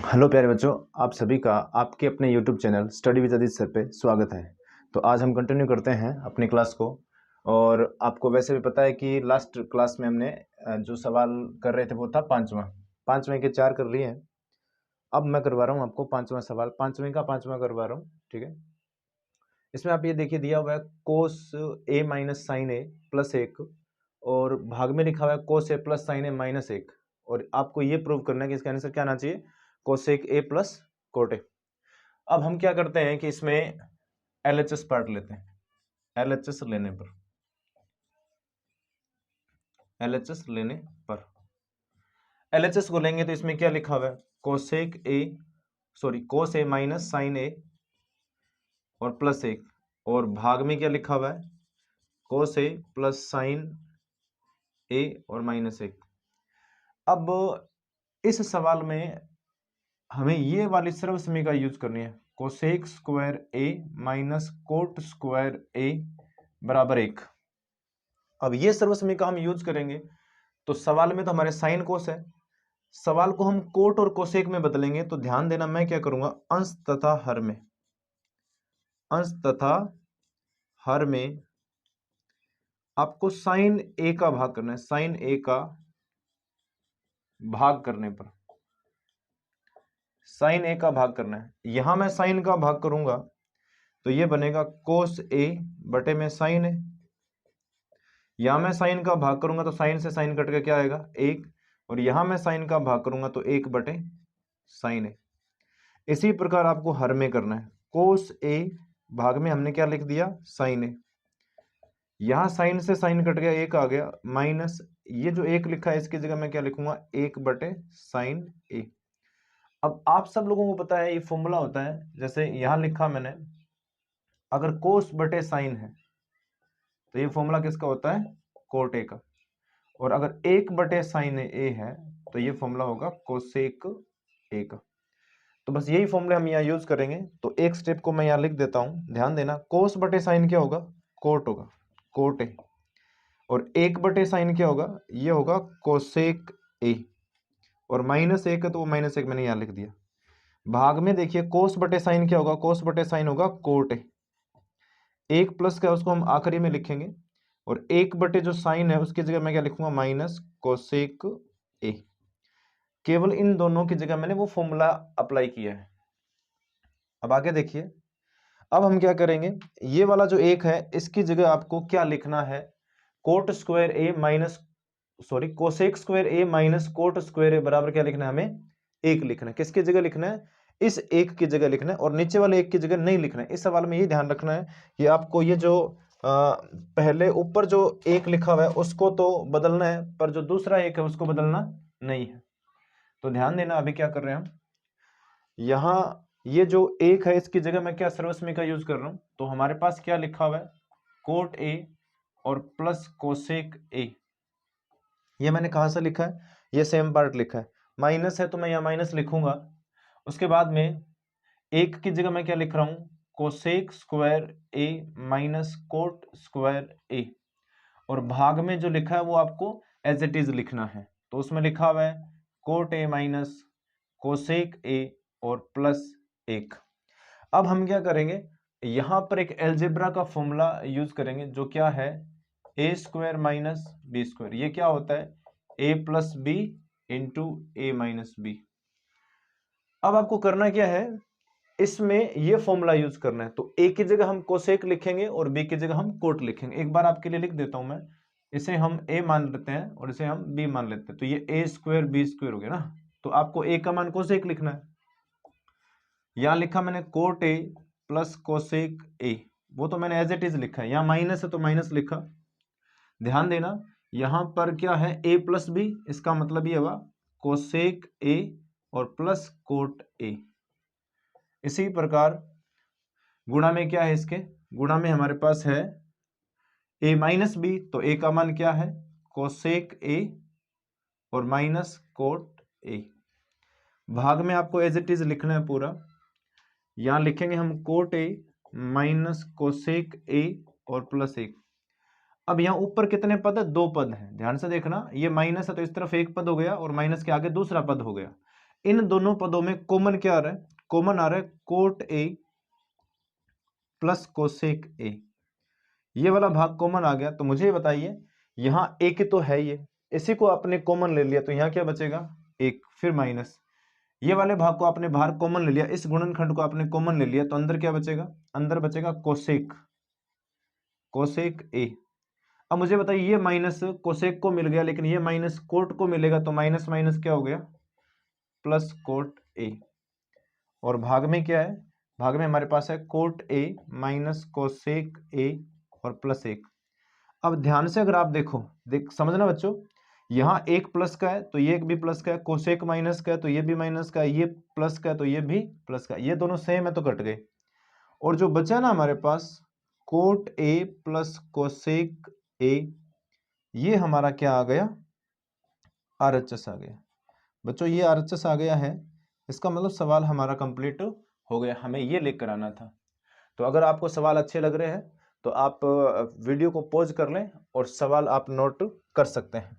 Hello प्यारे बच्चों, आप सभी का आपके अपने YouTube channel study with Aditya sir पे स्वागत है। तो आज हम कंटिन्यू करते हैं अपनी क्लास को। और आपको वैसे भी पता है कि लास्ट क्लास में हमने जो सवाल कर रहे थे वो था पांचवें के 4 कर लिए हैं। अब मैं करवा रहा हूँ आपको पांचवा सवाल, पांचवें का पांचवा करवा रहा हूँ, ठीक है। इसमें आप ये देखिए, दिया हुआ है कोस ए माइनस साइन ए प्लस 1 और भाग में लिखा हुआ है कोस ए प्लस साइन ए माइनस 1। और आपको ये प्रूव करना है कि इसका आंसर क्या आना चाहिए, cosec A plus cot A. अब हम क्या करते हैं कि इसमें एलएचएस पार्ट लेते हैं। एलएचएस लेने पर एलएचएस को लेंगे तो इसमें क्या लिखा हुआ है, कोस ए माइनस साइन ए और प्लस 1 और भाग में क्या लिखा हुआ है, कोस ए प्लस साइन ए और माइनस 1। अब इस सवाल में हमें ये वाली सर्वसमीका यूज करनी है, कोसेक स्क्वायर ए माइनस कोट स्क्वायर ए बराबर 1। अब ये सर्वसमीका हम यूज करेंगे तो सवाल में तो हमारे साइन कोस है, सवाल को हम कोट और कोसेक में बदलेंगे। तो ध्यान देना, मैं क्या करूंगा, अंश तथा हर में आपको साइन ए का भाग करना है। साइन ए का भाग करने पर साइन ए का भाग करना है। यहां मैं साइन का भाग करूंगा तो ये बनेगा कोस ए बटे में साइन ए। यहां मैं साइन का भाग करूंगा तो साइन से साइन कट के क्या आएगा, 1। और यहां मैं साइन का भाग करूंगा तो 1 बटे साइन ए। इसी प्रकार आपको हर में करना है, कोस ए भाग में हमने क्या लिख दिया, साइन ए। यहां साइन से साइन कट गया, 1 आ गया, माइनस ये जो 1 लिखा है इसकी जगह मैं क्या लिखूंगा, 1 बटे साइन ए। अब आप सब लोगों को पता है ये फॉर्मूला होता है, जैसे यहां लिखा मैंने, अगर कोस बटे साइन है तो ये फॉर्मूला किसका होता है, कोट ए का। और अगर 1 बटे साइन ए है तो ये फॉर्मूला होगा कोसेक ए का। तो बस यही फॉर्मूले हम यहाँ यूज करेंगे। तो एक स्टेप को मैं यहाँ लिख देता हूं, ध्यान देना। कोस बटे साइन क्या होगा, कोट होगा, कोट ए। और 1 बटे साइन क्या होगा, ये होगा कोसेक ए। और माइनस 1 है तो वो माइनस 1 मैंने यहाँ लिख दिया। भाग में देखिए कोस बटे साइन क्या होगा, कोस बटे साइन होगा कोट ए। 1 प्लस का उसको हम आखिरी में लिखेंगे और 1 बटे जो साइन है उसकी जगह मैं क्या लिखूंगा, माइनस कोसेक ए। केवल इन दोनों की जगह मैंने वो फॉर्मूला अप्लाई किया है। अब आगे देखिए, अब हम क्या करेंगे, ये वाला जो 1 है इसकी जगह आपको क्या लिखना है, कोट स्क्वायर ए माइनस कोसेक स्क्वायर ए माइनस कोट स्क्वायर ए बराबर क्या लिखना है, हमें 1 लिखना है। किसकी जगह लिखना है, इस 1 की जगह लिखना है और नीचे वाले 1 की जगह नहीं लिखना है। इस सवाल में ये ध्यान रखना है कि आपको ये जो पहले ऊपर जो 1 लिखा हुआ है उसको तो बदलना है, पर जो दूसरा 1 है उसको बदलना नहीं है। तो ध्यान देना, अभी क्या कर रहे हैं हम, यहां ये जो 1 है इसकी जगह मैं क्या सर्वसमीका यूज कर रहा हूं। तो हमारे पास क्या लिखा हुआ है, कोट ए और प्लस कोसेक ए। ये मैंने कहां से लिखा है, ये सेम पार्ट लिखा है। माइनस है तो मैं यहाँ माइनस लिखूंगा। उसके बाद में 1 की जगह मैं क्या लिख रहा हूं, कोसेक स्क्वायर ए माइनस कोट स्क्वायर ए। और भाग में जो लिखा है वो आपको एज इट इज लिखना है। तो उसमें लिखा हुआ है कोट ए माइनस कोसेक ए और प्लस 1। अब हम क्या करेंगे, यहां पर एक एलजेब्रा का फॉर्मूला यूज करेंगे जो क्या है, ए स्क्वायर माइनस बी स्क्वायर। ये क्या होता है, ए प्लस बी इंटू ए माइनस बी। अब आपको करना क्या है, इसमें ये फॉर्मूला यूज करना है। तो ए की जगह हम कोसेक लिखेंगे और बी की जगह हम कोट लिखेंगे। एक बार आपके लिए लिख देता हूं मैं, इसे हम ए मान लेते हैं और इसे हम बी मान लेते हैं। तो ये ए स्क्वायर बी स्क्वायर हो गया ना। तो आपको ए का मान कोसेक लिखना है। यहां लिखा मैंने कोट ए प्लस कोसेक ए, वो तो मैंने एज इट इज लिखा है। यहां माइनस है तो माइनस लिखा। ध्यान देना, यहां पर क्या है, ए प्लस बी, इसका मतलब ये हुआ कोसेक ए और प्लस कोट ए। इसी प्रकार गुणा में क्या है, इसके गुणा में हमारे पास है ए माइनस बी। तो ए का मान क्या है, कोसेक ए और माइनस कोट ए। भाग में आपको एज इट इज लिखना है पूरा। यहां लिखेंगे हम कोट ए माइनस कोसेक ए और प्लस 1। अब यहां ऊपर कितने पद है, 2 पद हैं, ध्यान से देखना। ये माइनस है तो इस तरफ 1 पद हो गया और माइनस के आगे दूसरा पद हो गया। इन दोनों पदों में कॉमन क्या आ रहा है? कॉमन आ रहा है coat A plus cosec A, ये वाला भाग कॉमन आ गया। तो मुझे बताइए यहाँ एक तो है, ये इसी को आपने कॉमन ले लिया तो यहाँ क्या बचेगा? एक, फिर माइनस ये वाले भाग को आपने बाहर कॉमन ले लिया, इस गुणनखंड को आपने कॉमन ले लिया तो अंदर क्या बचेगा? अंदर बचेगा कोसेक, कोसेक ए। अब मुझे बताइए ये माइनस कोसेक को मिल गया, लेकिन ये माइनस कोट को मिलेगा, तो माइनस माइनस क्या हो गया? Plus cot A. और भाग में क्या है? भाग में हमारे पास है कोट ए माइनस कोसेक ए और प्लस एक। अब ध्यान से अगर आप देखो, समझना बच्चों, यहाँ एक प्लस का है तो ये एक भी प्लस का है, कोसेक माइनस का है तो ये भी माइनस का है, ये प्लस का है तो ये भी प्लस का है, ये दोनों सेम है तो कट गए। और जो बचा ना हमारे पास cot A plus cosec A, ये हमारा क्या आ गया? आरएचएस आ गया। बच्चों ये आरएचएस आ गया है, इसका मतलब सवाल हमारा कंप्लीट हो गया, हमें ये लेकर आना था। तो अगर आपको सवाल अच्छे लग रहे हैं तो आप वीडियो को पॉज कर लें और सवाल आप नोट कर सकते हैं,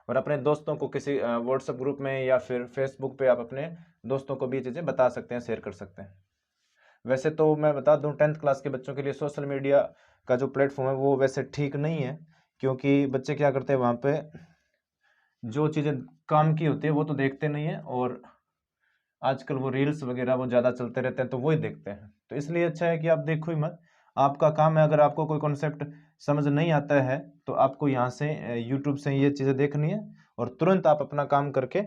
और अपने दोस्तों को किसी व्हाट्सएप ग्रुप में या फिर फेसबुक पे आप अपने दोस्तों को भी चीज़ें बता सकते हैं, शेयर कर सकते हैं। वैसे तो मैं बता दूं 10th क्लास के बच्चों के लिए सोशल मीडिया का जो प्लेटफॉर्म है वो वैसे ठीक नहीं है, क्योंकि बच्चे क्या करते हैं वहाँ पे जो चीज़ें काम की होती है वो तो देखते नहीं है, और आजकल वो रील्स वगैरह वो ज़्यादा चलते रहते हैं तो वही देखते हैं। तो इसलिए अच्छा है कि आप देखो ही मत, आपका काम है, अगर आपको कोई कॉन्सेप्ट समझ नहीं आता है तो आपको यहाँ से यूट्यूब से ये चीज़ें देखनी है, और तुरंत आप अपना काम करके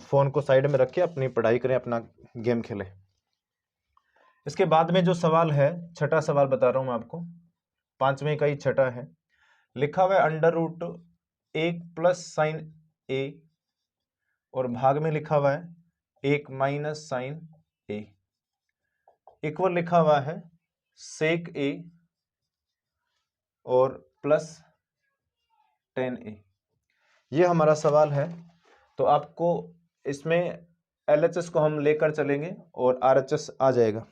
फ़ोन को साइड में रख के अपनी पढ़ाई करें, अपना गेम खेलें। इसके बाद में जो सवाल है, छठा सवाल बता रहा हूँ मैं आपको, 5वें का ही छठा है। लिखा हुआ है अंडर रूट एक प्लस साइन ए, और भाग में लिखा हुआ है एक माइनस साइन ए, इक्वल लिखा हुआ है सेक ए और प्लस टेन ए। ये हमारा सवाल है। तो आपको इसमें एलएचएस को हम लेकर चलेंगे और आरएचएस आ जाएगा।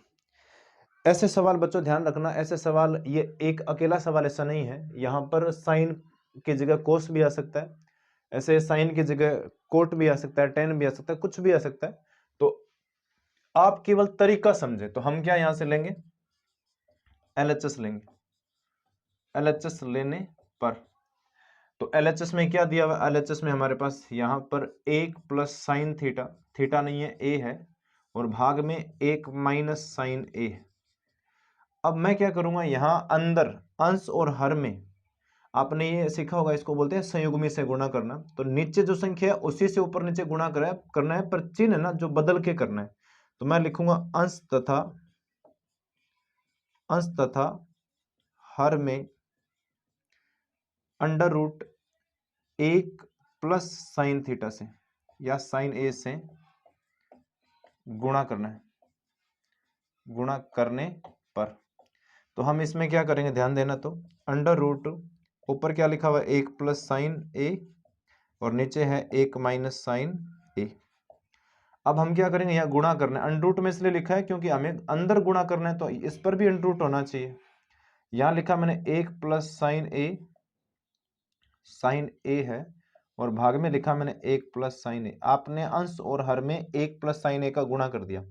ऐसे सवाल बच्चों ध्यान रखना, ऐसे सवाल, ये एक अकेला सवाल ऐसा नहीं है, यहाँ पर साइन की जगह कोस भी आ सकता है, ऐसे साइन की जगह कोट भी आ सकता है, टेन भी आ सकता है, कुछ भी आ सकता है। तो आप केवल तरीका समझे। तो हम क्या यहां से लेंगे? एलएचएस लेंगे। एलएचएस लेने पर तो एलएचएस में क्या दिया हुआ? एलएचएस में हमारे पास यहाँ पर एक प्लस साइन थीटा, थीटा नहीं है ए है, और भाग में एक माइनस साइन ए है। अब मैं क्या करूंगा, यहाँ अंदर अंश और हर में आपने ये सीखा होगा, इसको बोलते हैं संयुग्मी से गुणा करना। तो नीचे जो संख्या है उसी से ऊपर नीचे गुणा करना है, पर चिन्ह है ना जो बदल के करना है। तो मैं लिखूंगा अंश तथा हर में अंडर रूट एक प्लस साइन थीटा से या साइन ए से गुणा करना है, गुणा करने पर। तो हम इसमें क्या करेंगे, ध्यान देना। तो अंडर रूट ऊपर क्या लिखा हुआ है? एक प्लस साइन ए, और नीचे है एक माइनस साइन ए। अब हम क्या करेंगे, यहाँ गुणा करना है। अंडर रूट में इसलिए लिखा है क्योंकि हमें अंदर गुणा करना है, तो इस पर भी अंडर रूट होना चाहिए। यहाँ लिखा मैंने एक प्लस साइन ए है, और भाग में लिखा मैंने एक प्लस साइन ए। आपने अंश और हर में एक प्लस साइन ए का गुणा कर दिया।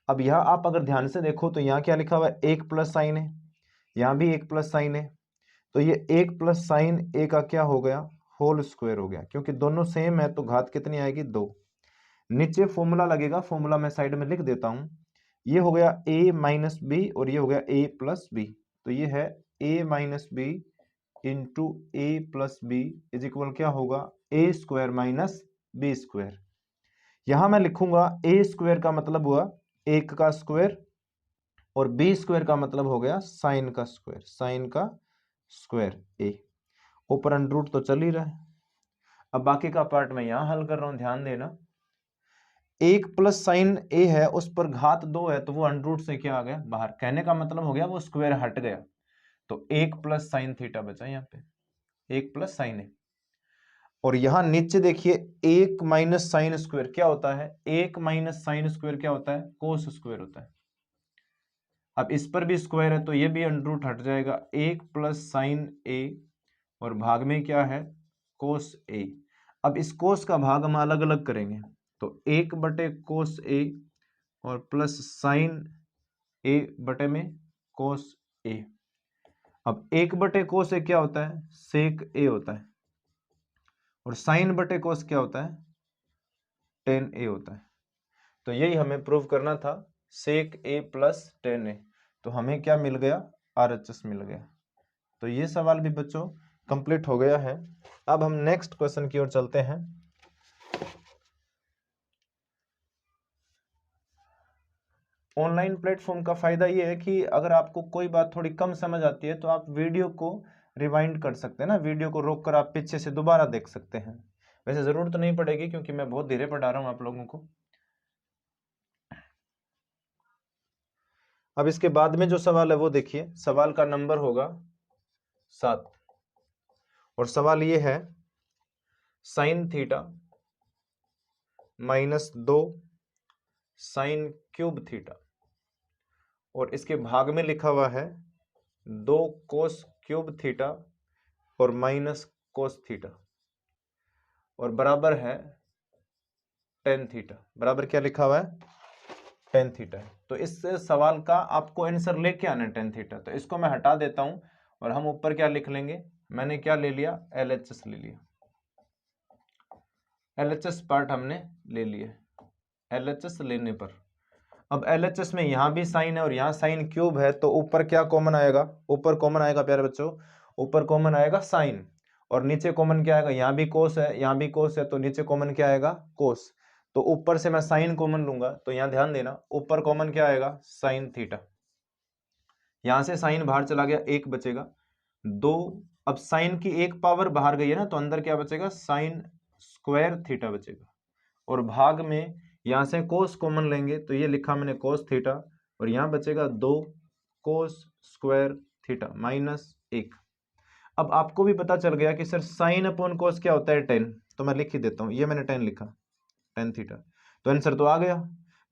अब यहाँ आप अगर ध्यान से देखो तो यहाँ क्या लिखा हुआ है? एक प्लस साइन ए, यहाँ भी एक प्लस साइन ए, तो ये एक प्लस साइन ए का क्या हो गया? होल स्क्वायर हो गया। क्योंकि दोनों सेम है तो घात कितनी आएगी? 2। नीचे फॉर्मूला लगेगा, फॉर्मूला मैं साइड में लिख देता हूं। ये हो गया a माइनस बी और ये हो गया a प्लस बी। तो ये है a minus B into A plus B is equal क्या होगा? a square minus B square. यहां मैं लिखूंगा a स्क्वायर का मतलब हुआ 1 का स्क्वायर, और b स्क्वायर का मतलब हो गया साइन का स्क्वायर, साइन का स्क्वायर a। ऊपर अंडर रूट तो चल ही रहा है। अब बाकी का पार्ट मैं यहां हल कर रहा हूं, ध्यान देना। एक प्लस साइन ए है, उस पर घात 2 है, तो वो अंडर रूट से क्या आ गया? बाहर। कहने का मतलब हो गया वो स्क्वायर हट गया, तो एक प्लस साइन थीटा बचा यहाँ पे, एक प्लस साइन ए। और यहां नीचे देखिए एक माइनस साइन स्क्वायर क्या होता है? एक माइनस साइन स्क्वायर क्या होता है? कोस स्क्वायर होता है। अब इस पर भी स्क्वायर है तो ये भी अंडर रूट हट जाएगा, एक प्लस साइन ए और भाग में क्या है? कोस ए। अब इस कोस का भाग हम अलग अलग करेंगे, तो 1/cos A और प्लस साइन A बटे में cos A। अब 1/cos A क्या होता है, sec A होता है, और साइन बटे cos क्या होता है, tan A होता है। तो यही हमें प्रूव करना था, sec A plus tan A। तो हमें क्या मिल गया, RHS मिल गया। तो ये सवाल भी बच्चों कंप्लीट हो गया है। अब हम नेक्स्ट क्वेश्चन की ओर चलते हैं। ऑनलाइन प्लेटफॉर्म का फायदा ये है कि अगर आपको कोई बात थोड़ी कम समझ आती है तो आप वीडियो को रिवाइंड कर सकते हैं ना, वीडियो को रोक कर आप पीछे से दोबारा देख सकते हैं। वैसे जरूरत तो नहीं पड़ेगी क्योंकि मैं बहुत धीरे पढ़ा रहा हूं आप लोगों को। अब इसके बाद में जो सवाल है वो देखिए, सवाल का नंबर होगा 7 और सवाल ये है sine theta -2 sine cube theta, और इसके भाग में लिखा हुआ है 2 कोस क्यूब थीटा और माइनस कोस थीटा, और बराबर है टेन थीटा। बराबर क्या लिखा हुआ है, टेन थीटा है। तो इस सवाल का आपको आंसर लेके आना है टेन थीटा। तो इसको मैं हटा देता हूं और हम ऊपर क्या लिख लेंगे, मैंने क्या ले लिया, LHS ले लिया। LHS पार्ट हमने ले लिया। LHS लेने पर अब LHS में यहां भी साइन है और यहां साइन क्यूब है, तो ऊपर क्या कॉमन आएगा, ऊपर कॉमन आएगा प्यारे बच्चों, ऊपर कॉमन आएगा साइन, और नीचे कॉमन क्या आएगा, यहां भी कोस है यहां भी कोस है, तो नीचे कॉमन क्या आएगा, कोस। तो ऊपर से मैं साइन कॉमन लूंगा, तो यहां ध्यान देना ऊपर कॉमन क्या आएगा, साइन थीटा। यहां से साइन बाहर चला गया, एक बचेगा 2। अब साइन की एक पावर बाहर गई है ना, तो अंदर क्या बचेगा, साइन स्क्वायर थीटा बचेगा। और भाग में यहां से कोस कॉमन लेंगे, तो ये लिखा मैंने कोस थीटा, और यहां बचेगा 2 कोस स्क्वायर थीटा -1। अब आपको भी पता चल गया कि सर साइन अपॉन कोस क्या होता है, 10। तो मैं लिख ही देता हूं, ये मैंने 10 लिखा, टेन थीटा। तो आंसर तो आ गया,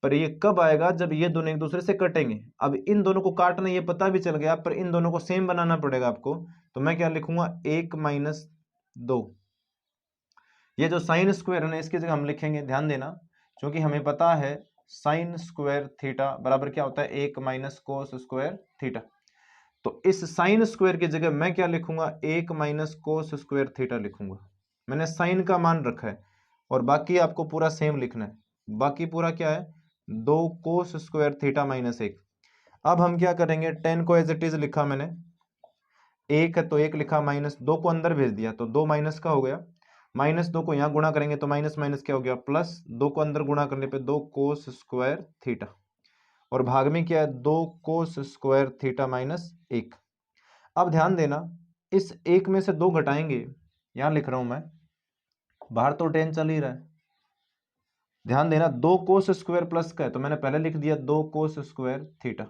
पर ये कब आएगा, जब ये दोनों एक दूसरे से कटेंगे। अब इन दोनों को काटना ये पता भी चल गया, पर इन दोनों को सेम बनाना पड़ेगा आपको। तो मैं क्या लिखूंगा, 1 - 2। ये जो साइन स्क्वायर है ना, इसकी जगह हम लिखेंगे, ध्यान देना, क्योंकि हमें पता है साइन स्क्वायर थीटा बराबर क्या होता है, 1 - कोस स्क्वायर थीटा। तो इस साइन स्क्वायर की जगह मैं क्या लिखूंगा, 1 - कोस स्क्वायर थीटा लिखूंगा। मैंने साइन का मान रखा है, और बाकी आपको पूरा सेम लिखना है। बाकी पूरा क्या है, 2 कोस स्क्वायर थीटा -1। अब हम क्या करेंगे, 10 को एज इट इज लिखा मैंने, 1 है तो 1 लिखा, -2 को अंदर भेज दिया, तो 2 माइनस का हो गया। -2 को यहाँ गुणा करेंगे तो माइनस माइनस क्या हो गया, प्लस। 2 को अंदर गुणा करने पे 2 कोस स्क्वायर थीटा, और भाग में क्या है, 2 कोस स्क्वायर थीटा -1। अब ध्यान देना, इस 1 में से 2 घटाएंगे, यहां लिख रहा हूं मैं, बाहर तो 10 चल ही रहा है। ध्यान देना 2 कोस स्क्वायर प्लस का है, तो मैंने पहले लिख दिया 2 कोस स्क्वायर थीटा,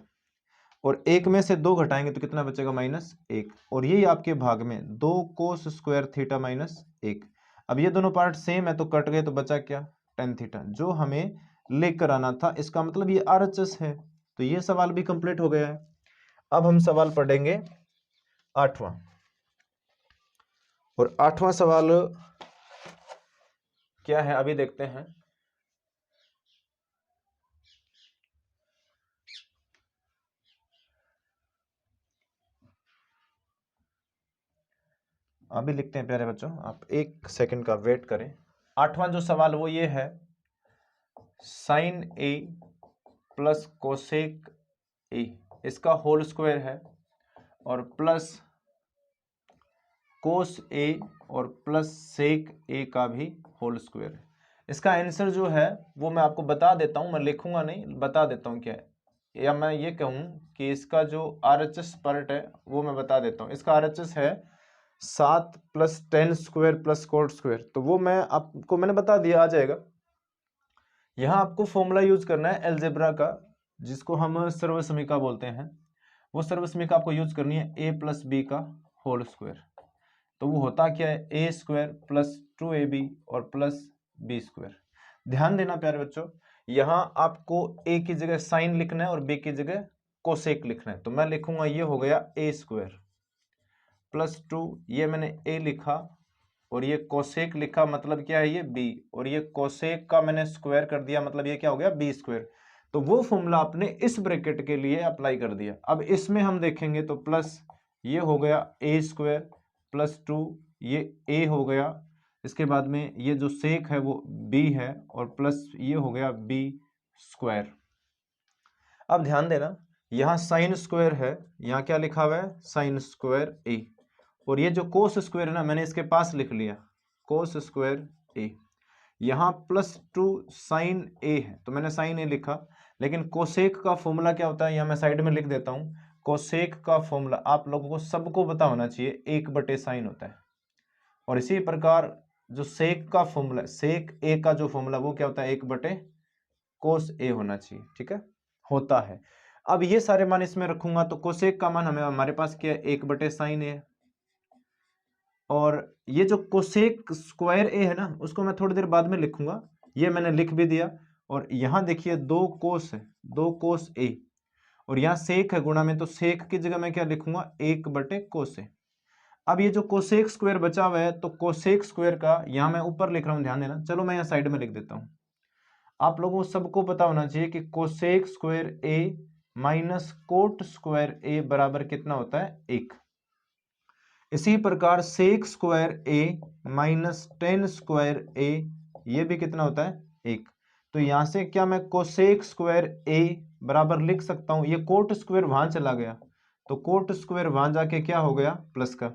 और 1 में से 2 घटाएंगे तो कितना बचेगा, -1। और यही आपके भाग में 2 कोस स्क्वायर थीटा -1। अब ये दोनों पार्ट सेम है तो कट गए, तो बचा क्या, टेन थीटा, जो हमें लेकर आना था। इसका मतलब ये RHS है। तो ये सवाल भी कंप्लीट हो गया है। अब हम सवाल पढ़ेंगे 8वां, और 8वां सवाल क्या है अभी देखते हैं। अभी लिखते हैं प्यारे बच्चों, आप 1 सेकंड का वेट करें। 8वां जो सवाल वो ये है, sine A plus cosec A, इसका होल स्क्वायर है, और प्लस कोस A और प्लस सेक A का भी होल स्क्वायर है। इसका आंसर जो है वो मैं आपको बता देता हूं, मैं लिखूंगा नहीं, बता देता हूं क्या है, या मैं ये कहूं कि इसका जो RHS पार्ट है वो मैं बता देता हूं। इसका RHS है 7 + 10 स्क्वायर प्लस कोट स्क्वायर। तो वो मैं आपको मैंने बता दिया, आ जाएगा। यहाँ आपको फॉर्मूला यूज करना है अलजेब्रा का, जिसको हम सर्वसमीका बोलते हैं। वो सर्वसमीका आपको यूज करनी है, a + b का होल स्क्वायर। तो वो होता क्या है, a² + 2ab और प्लस b स्क्वायर। ध्यान देना प्यारे बच्चों, यहाँ आपको a की जगह साइन लिखना है और b की जगह कोसेक लिखना है। तो मैं लिखूंगा, ये हो गया a² + 2, ये मैंने a लिखा, और ये कोसेक लिखा मतलब क्या है, ये b, और ये कोसेक का मैंने स्क्वायर कर दिया मतलब ये क्या हो गया, b स्क्वायर। तो वो फॉर्मूला आपने इस ब्रैकेट के लिए अप्लाई कर दिया। अब इसमें हम देखेंगे तो प्लस ये हो गया a स्क्वायर प्लस 2 ये a हो गया, इसके बाद में ये जो सेक है वो b है, और प्लस ये हो गया b स्क्वायर। अब ध्यान देना यहाँ साइन स्क्वायर है, यहाँ क्या लिखा हुआ है, साइन स्क्वायर a, और ये जो कोस स्क्वायर है ना मैंने इसके पास लिख लिया कोस स्क्वायर a। यहाँ प्लस 2 साइन a है तो मैंने साइन a लिखा, लेकिन कोसेक का फॉर्मूला क्या होता है यहाँ मैं साइड में लिख देता हूँ। कोसेक का फॉर्मूला आप लोगों को सबको पता होना चाहिए, 1/साइन होता है। और इसी प्रकार जो सेक का फॉर्मूला, सेक a का जो फॉर्मूला वो क्या होता है, 1/कोस a होना चाहिए, ठीक है, होता है। अब ये सारे मान इसमें रखूंगा तो कोसेक का मान हमारे पास क्या है, 1/साइन a है। और ये जो कोसेक स्क्वायर a है ना उसको मैं थोड़ी देर बाद में लिखूंगा, ये मैंने लिख भी दिया। और यहाँ देखिए 2 कोस है, 2 कोस a, और यहाँ सेक है गुणा में, तो सेक की जगह मैं क्या लिखूंगा, 1/कोस a। अब ये जो कोसेक स्क्वायर बचा हुआ है तो कोसेक स्क्वायर का यहाँ मैं ऊपर लिख रहा हूँ, ध्यान देना। चलो मैं यहाँ साइड में लिख देता हूँ। आप लोगों को सबको पता होना चाहिए कि cosec square a minus cot square a बराबर कितना होता है, 1। इसी प्रकार sec square a minus tan square a ये भी कितना होता है, 1। तो यहां से क्या मैं कोसेक स्क्वायर a बराबर लिख सकता हूं, ये कोट स्क्वायर वहां चला गया तो कोट स्क्वायर वहां जाके क्या हो गया, प्लस का।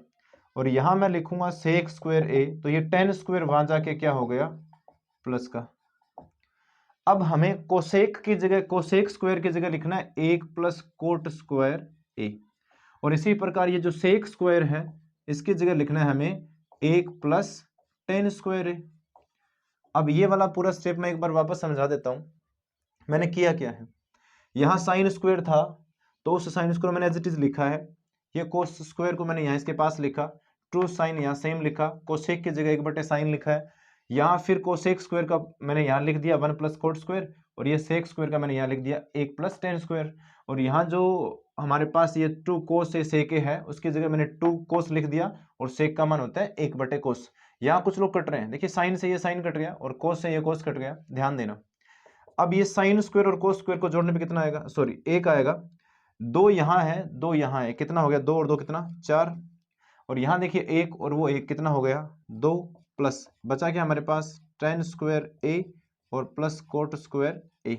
और यहां मैं लिखूंगा सेक स्क्वायर a तो ये टेन स्क्वायर वहां जाके क्या हो गया, प्लस का। अब हमें कोसेक की जगह, कोसेक स्क्वायर की जगह लिखना है 1 प्लस कोट स्क्वायर a। और इसी प्रकार ये जो सेक स्क्वायर है इसकी जगह लिखना है हमें 1 प्लस टेन स्क्वायर a। अब ये वाला पूरा स्टेप मैं एक बार वापस समझा देता हूं। मैंने किया क्या है, यहाँ साइन स्क्वायर था तो उस साइन स्क्वायर मैंने एज इट इज लिखा है, ये कोस स्क्वायर को मैंने यहाँ इसके पास लिखा, ट्रू साइन यहाँ सेम लिखा, कोसेक की जगह 1/साइन लिखा है। यहाँ फिर कोसेक स्क्वायर का मैंने यहाँ लिख दिया 1 प्लस कोट स्क्वायर, और ये सेक स्क्वायर का मैंने यहाँ लिख दिया 1 प्लस टेन स्क्वायर। और यहाँ जो हमारे पास ये 2 कोस से सेक है उसकी जगह मैंने 2 कोस लिख दिया, और सेक का मान होता है 1/कोस। यहाँ कुछ लोग कट रहे हैं, देखिए साइन से ये साइन कट गया और कोस से ये कोस कट गया, ध्यान देना। अब ये साइन स्क्वायर और कोस स्क्वायर को जोड़ने पे कितना आएगा, सॉरी 1 आएगा, 2 यहाँ है 2 यहाँ है, कितना हो गया, 2 और 2 कितना, 4। और यहाँ देखिए 1 और वो 1 कितना हो गया, 2, प्लस बचा क्या हमारे पास, टेन स्क्वायर a और प्लस कोट स्क्वायर a।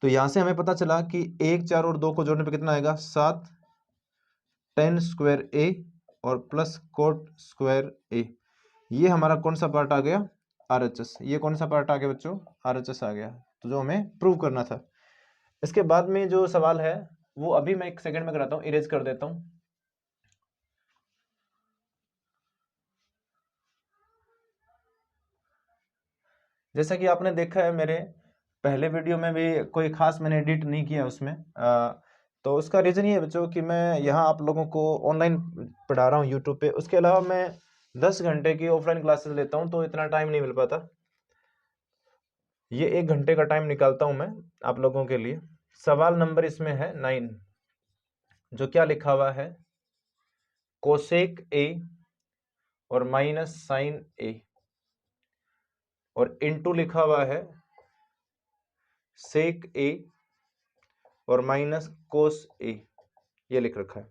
तो यहाँ से हमें पता चला कि 1, 4 और 2 को जोड़ने पे कितना आएगा, 7 टेन स्क्वायर a और प्लस कोट स्क्वायर a। ये हमारा कौन सा पार्ट आ गया, RHS। ये कौन सा पार्ट आ गया बच्चों, RHS आ गया, तो जो हमें प्रूव करना था। इसके बाद में जो सवाल है वो अभी मैं 1 सेकंड में कराता हूँ, इरेज कर देता हूँ। जैसा कि आपने देखा है मेरे पहले वीडियो में भी कोई खास मैंने एडिट नहीं किया उसमें, तो उसका रीज़न ये है बच्चों कि मैं यहाँ आप लोगों को ऑनलाइन पढ़ा रहा हूँ यूट्यूब पे, उसके अलावा मैं 10 घंटे की ऑफलाइन क्लासेस लेता हूँ तो इतना टाइम नहीं मिल पाता। ये 1 घंटे का टाइम निकालता हूँ मैं आप लोगों के लिए। सवाल नंबर इसमें है 9, जो क्या लिखा हुआ है, कोसेक a और माइनस साइन a, और इनटू लिखा हुआ है सेक a और माइनस कोस a, ये लिख रखा है।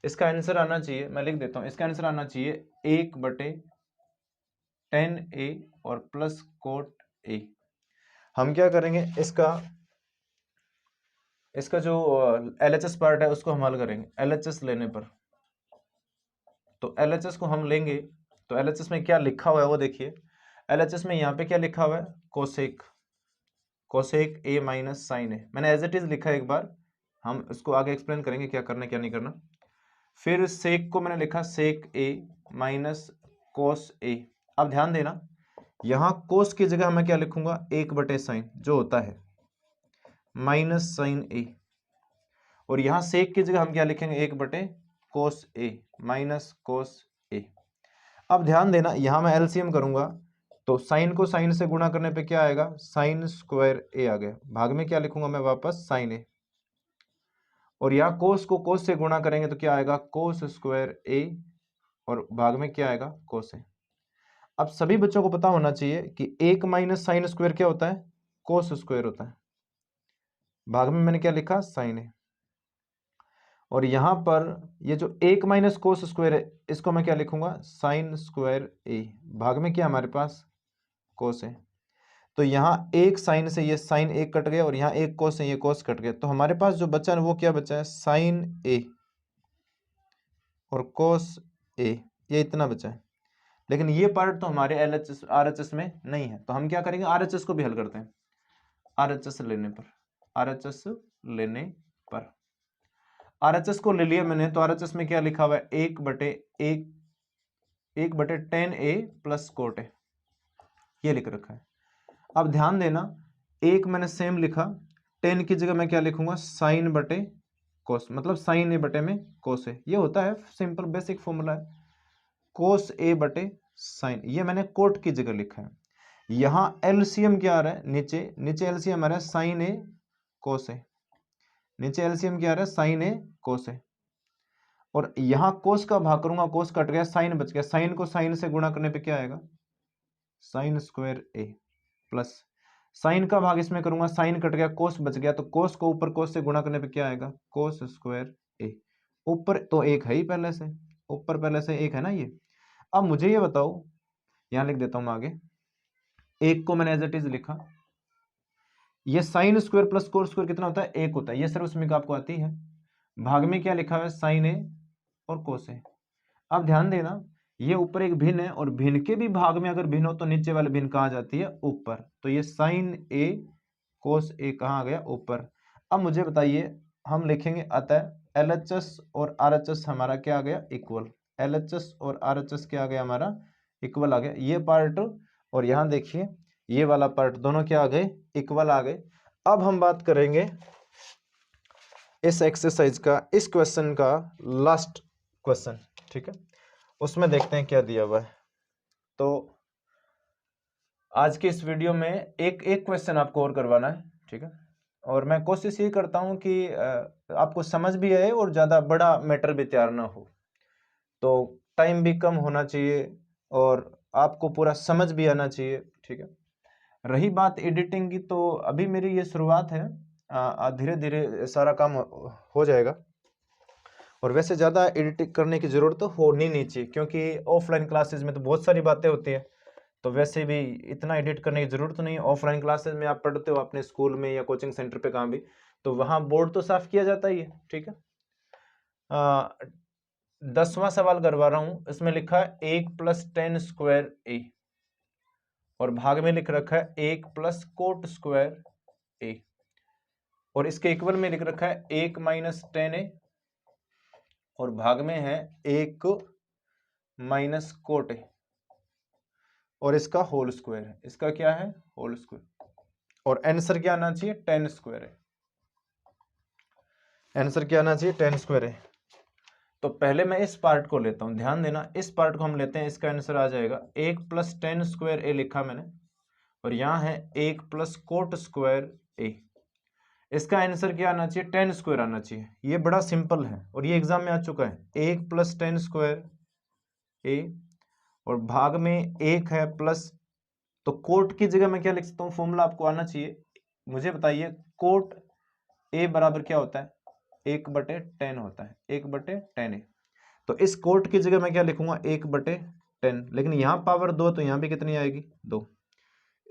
इसका आंसर आना चाहिए, मैं लिख देता हूं, इसका आंसर आना चाहिए 1/10a और प्लस कोट a। हम क्या करेंगे, इसका जो LHS पार्ट है उसको हम हल करेंगे LHS लेने पर। तो LHS को हम लेंगे तो LHS में क्या लिखा हुआ है वो देखिए। LHS में यहाँ पे क्या लिखा हुआ है, cosec a minus sine a। मैंने एज इट इज लिखा है, एक बार हम इसको आगे एक्सप्लेन करेंगे क्या करना क्या नहीं करना। फिर सेक को मैंने लिखा सेक a माइनस कोस a। अब ध्यान देना यहाँ कोस की जगह मैं क्या लिखूंगा, 1/साइन जो होता है माइनस साइन a, और यहाँ सेक की जगह हम क्या लिखेंगे, 1/कोस a माइनस कोस a। अब ध्यान देना यहाँ मैं एलसीएम करूंगा तो साइन को साइन से गुणा करने पे क्या आएगा, साइन स्क्वायर a आ गया, भाग में क्या लिखूंगा मैं वापस, साइन a। और यहाँ कोस को कोस से गुणा करेंगे तो क्या आएगा, कोस स्क्वायर a और भाग में क्या आएगा, कोस ए। अब सभी बच्चों को पता होना चाहिए कि 1 माइनस साइन स्क्वायर क्या होता है, कोस स्क्वायर होता है। भाग में मैंने क्या लिखा, साइन ए। और यहां पर ये जो 1 माइनस कोस स्क्वायर है, इसको मैं क्या लिखूंगा, साइन स्क्वायर ए। भाग में क्या हमारे पास, कोस है। तो यहाँ एक साइन से ये साइन एक कट गया और यहाँ एक कोस से ये कोस कट गया। तो हमारे पास जो बचा है वो क्या बचा है, साइन ए और कोस ए, ये इतना बचा है। लेकिन ये पार्ट तो हमारे LHS RHS में नहीं है, तो हम क्या करेंगे, RHS को भी हल करते हैं। RHS लेने पर, RHS लेने पर, RHS को ले लिया मैंने, तो RHS में क्या लिखा हुआ है, 1/tan A plus cot A, ये लिख रखा है। अब ध्यान देना, एक मैंने सेम लिखा, टेन की जगह मैं क्या लिखूंगा, साइन बटे कोस, मतलब साइन ए बटे में कोस ए। ये होता है सिंपल बेसिक फॉर्मूला है, कोस ए बटे साइन, ये मैंने कोट की जगह लिखा है। यहाँ एलसीएम क्या आ रहा है, नीचे एलसीएम आ रहा है साइन ए कोस ए, नीचे एलसीएम क्या आ रहा है, साइन ए कोस ए। और यहाँ कोस का भाग करूंगा, कोस कट गया, साइन बच गया, साइन को साइन से गुणा करने पे क्या आएगा, साइन स्क्वायर ए प्लस साइन का भाग इसमें करूंगा, साइन कट गया, कोस बच गया, तो कोस को ऊपर कोस से गुणा करने पे क्या आएगा, कोस स्क्वायर ए। ऊपर तो एक है ही पहले से, ऊपर पहले से एक है ना ये। अब मुझे ये बताओ, यहां लिख देता हूं मैं आगे, एक को मैंने एज इट इज लिखा, ये sine square plus cos square कितना होता है, एक होता है, ये सर्वसमीक आपको आती है। भाग में क्या लिखा हुआ है, साइन ए और कोस ए। अब ध्यान देना, ये ऊपर एक भिन्न है और भिन्न के भी भाग में अगर भिन्न हो तो नीचे वाले भिन्न कहाँ जाती है, ऊपर। तो ये साइन ए कोस ए कहाँ आ गया, ऊपर। अब मुझे बताइए, हम लिखेंगे अतः LHS और RHS हमारा क्या आ गया, इक्वल। LHS और RHS क्या आ गया, हमारा इक्वल आ गया, ये पार्ट। और यहाँ देखिए ये वाला पार्ट, दोनों क्या आ गए, इक्वल आ गए। अब हम बात करेंगे इस एक्सरसाइज का, इस क्वेश्चन का लास्ट क्वेश्चन, ठीक है। उसमें देखते हैं क्या दिया हुआ है। तो आज के इस वीडियो में एक क्वेश्चन आपको और करवाना है, ठीक है। और मैं कोशिश ये करता हूं कि आपको समझ भी आए और ज़्यादा बड़ा मैटर भी तैयार ना हो, तो टाइम भी कम होना चाहिए और आपको पूरा समझ भी आना चाहिए, ठीक है। रही बात एडिटिंग की, तो अभी मेरी ये शुरुआत है, धीरे धीरे सारा काम हो जाएगा। और वैसे ज़्यादा एडिटिंग करने की ज़रूरत तो होनी नहीं चाहिए, क्योंकि ऑफलाइन क्लासेस में तो बहुत सारी बातें होती हैं, तो वैसे भी इतना एडिट करने की ज़रूरत नहीं है। ऑफलाइन क्लासेस में आप पढ़ते हो अपने स्कूल में या कोचिंग सेंटर पे कहाँ भी, तो वहाँ बोर्ड तो साफ किया जाता ही है, ठीक है। 10वां सवाल करवा रहा हूँ, इसमें लिखा है 1+tan स्क्वायर ए और भाग में लिख रखा है 1+ कोट स्क्वायर ए, और इसके इक्वल में लिख रखा है 1 - tan ए और भाग में है 1 - कोट ए और इसका होल स्क्वायर है। इसका क्या है, होल स्क्वायर। और आंसर क्या आना चाहिए, tan स्क्वायर है। आंसर क्या आना चाहिए, tan स्क्वायर है। तो पहले मैं इस पार्ट को लेता हूं, ध्यान देना, इस पार्ट को हम लेते हैं, इसका आंसर आ जाएगा 1+tan स्क्वायर ए लिखा मैंने, और यहाँ है 1+ कोट स्क्वायर ए। इसका आंसर क्या आना चाहिए, tan स्क्वायर आना चाहिए। ये बड़ा सिंपल है और ये एग्जाम में आ चुका है। 1+tan स्क्वायर ए और भाग में 1 है प्लस, तो कोट की जगह मैं क्या लिख सकता हूँ, फॉर्मूला आपको आना चाहिए। मुझे बताइए, कोट ए बराबर क्या होता है, 1/tan होता है, 1/tan ए। तो इस कोट की जगह मैं क्या लिखूंगा, 1/tan, लेकिन यहाँ पावर 2 तो यहाँ भी कितनी आएगी, 2।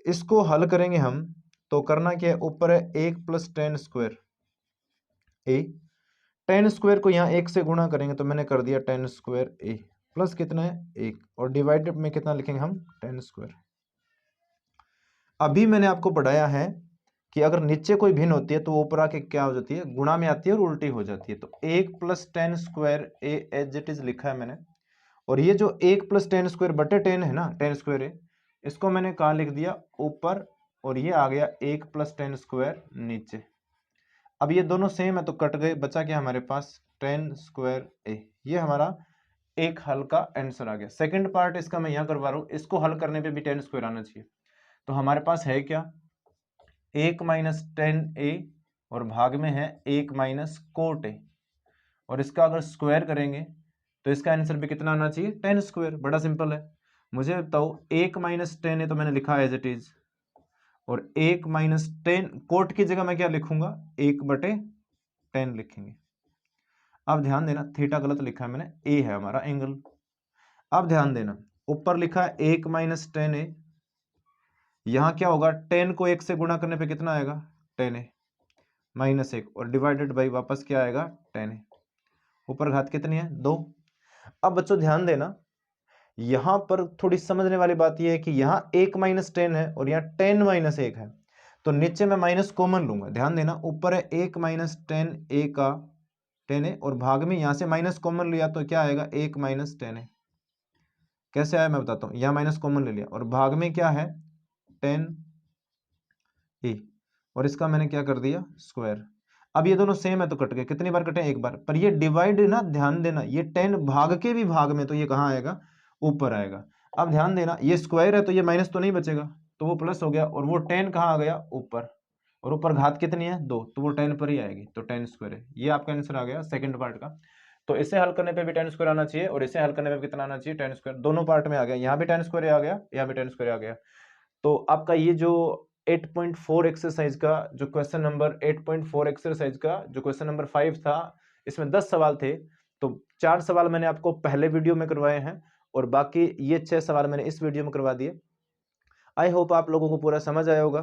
इसको हल करेंगे हम, तो करना क्या है, ऊपर है 1+tan स्क्वायर ए, tan स्क्वायर को यहाँ 1 से गुणा करेंगे, तो मैंने कर दिया tan स्क्वायर ए प्लस कितना है, 1, और डिवाइडेड में कितना लिखेंगे हम, tan स्क्वायर। अभी मैंने आपको पढ़ाया है कि अगर नीचे कोई भिन्न होती है तो वो ऊपर आके क्या हो जाती है, गुणा में आती है और उल्टी हो जाती है। तो 1+tan square A as it is लिखा है मैंने, और ये जो 1+tan स्क्वायर बटे 10 है ना, tan स्क्वायर ए, इसको मैंने कहाँ लिख दिया, ऊपर, और ये आ गया 1+tan स्क्वायर नीचे। अब ये दोनों सेम है तो कट गए, बचा क्या हमारे पास, tan स्क्वायर ए। ये हमारा एक हल का आंसर आ गया। सेकंड पार्ट इसका मैं यहाँ करवा रहा हूँ, इसको हल करने पे भी tan स्क्वायर आना चाहिए। तो हमारे पास है क्या, 1 - tan ए और भाग में है 1 - कोट ए, और इसका अगर स्क्वायर करेंगे तो इसका आंसर भी कितना आना चाहिए 10 स्क्वायर। बड़ा सिंपल है। मुझे बताओ 1 माइनस 10 है तो मैंने लिखा एज इट इज, और 1 माइनस 10 कोट की जगह मैं क्या लिखूंगा 1/10 लिखेंगे। अब ध्यान देना थीटा गलत लिखा है मैंने, ए है हमारा एंगल। अब ध्यान देना ऊपर लिखा है 1 माइनस 10 है, यहां क्या होगा 10 को 1 से गुणा करने पे कितना आएगा 10 है माइनस 1, और डिवाइडेड बाई वापस क्या आएगा 10 है। ऊपर घात कितनी है 2। अब बच्चों ध्यान देना यहां पर थोड़ी समझने वाली बात यह है कि यहाँ 1 माइनस 10 है और यहाँ 10 माइनस 1 है, तो नीचे मैं माइनस कॉमन लूंगा। ध्यान देना ऊपर है 1 माइनस 10 ए का 10 है, और भाग में यहां से माइनस कॉमन लिया तो क्या आएगा 1 माइनस 10 है। कैसे आया मैं बताता हूँ, यहाँ माइनस कॉमन ले लिया और भाग में क्या है 10 ए, और इसका मैंने क्या कर दिया स्क्वायर। अब ये दोनों सेम है तो कट गए, कितनी बार कटे एक बार, पर ये डिवाइड ना, ध्यान देना ये 10 भाग के भी भाग में, तो ये कहाँ आएगा ऊपर आएगा। अब ध्यान देना ये स्क्वायर है तो ये माइनस तो नहीं बचेगा, तो वो प्लस हो गया, और वो 10 कहाँ आ गया ऊपर, और ऊपर घात कितनी है 2, तो वो 10 पर ही आएगी, तो 10 स्क्वायर है। ये आपका आंसर आ गया सेकंड पार्ट का। तो इसे हल करने पे भी 10 स्क्वायर आना चाहिए, और इसे हल करने पे भी कितना आना चाहिए 10 स्क्वायर, दोनों पार्ट में आ गया। यहाँ भी 10 स्क्वायर आ गया, यहाँ भी 10 स्क्वायर आ गया। तो आपका ये जो 8.4 एक्सरसाइज का जो क्वेश्चन नंबर 8.4 एक्सरसाइज का जो क्वेश्चन नंबर 5 था, इसमें 10 सवाल थे, तो 4 सवाल मैंने आपको पहले वीडियो में करवाए हैं, और बाकी ये 6 सवाल मैंने इस वीडियो में करवा दिए। आई होप आप लोगों को पूरा समझ आया होगा।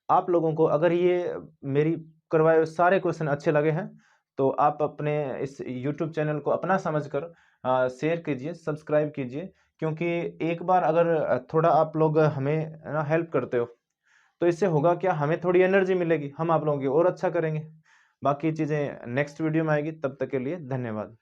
आप लोगों को अगर ये मेरी करवाए हुए सारे क्वेश्चन अच्छे लगे हैं तो आप अपने इस YouTube चैनल को अपना समझकर शेयर कीजिए, सब्सक्राइब कीजिए, क्योंकि एक बार अगर थोड़ा आप लोग हमें ना हेल्प करते हो तो इससे होगा क्या, हमें थोड़ी एनर्जी मिलेगी, हम आप लोगों की और अच्छा करेंगे। बाकी चीज़ें नेक्स्ट वीडियो में आएगी, तब तक के लिए धन्यवाद।